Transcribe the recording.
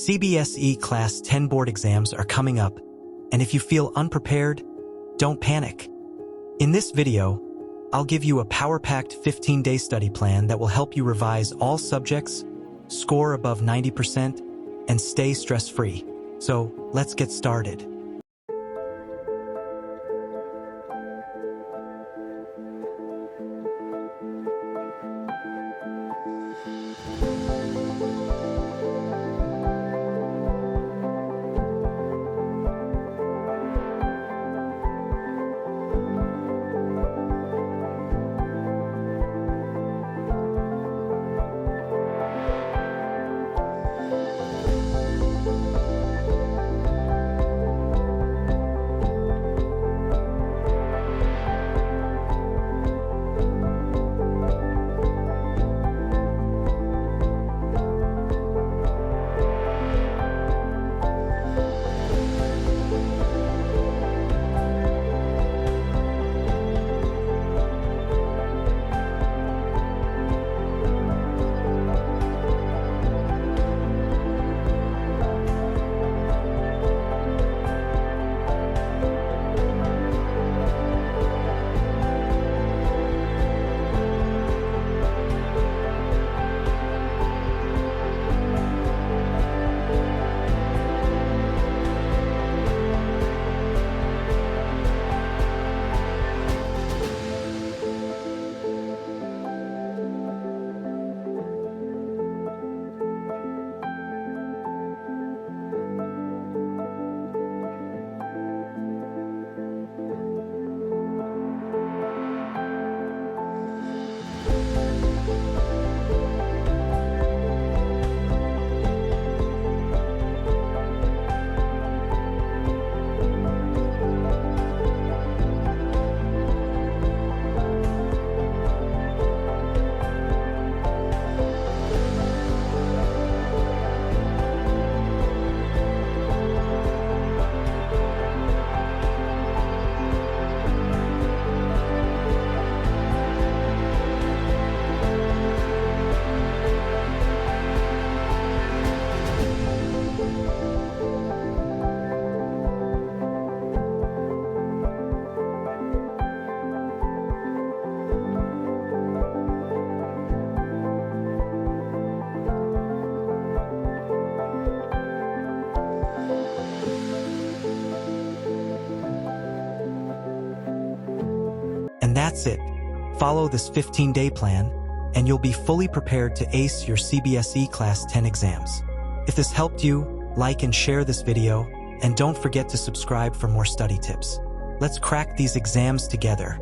CBSE Class 10 board exams are coming up, and if you feel unprepared, don't panic. In this video, I'll give you a power-packed 15-day study plan that will help you revise all subjects, score above 90%, and stay stress-free. So, let's get started. And that's it. Follow this 15-day plan, and you'll be fully prepared to ace your CBSE Class 10 exams. If this helped you, like and share this video, and don't forget to subscribe for more study tips. Let's crack these exams together.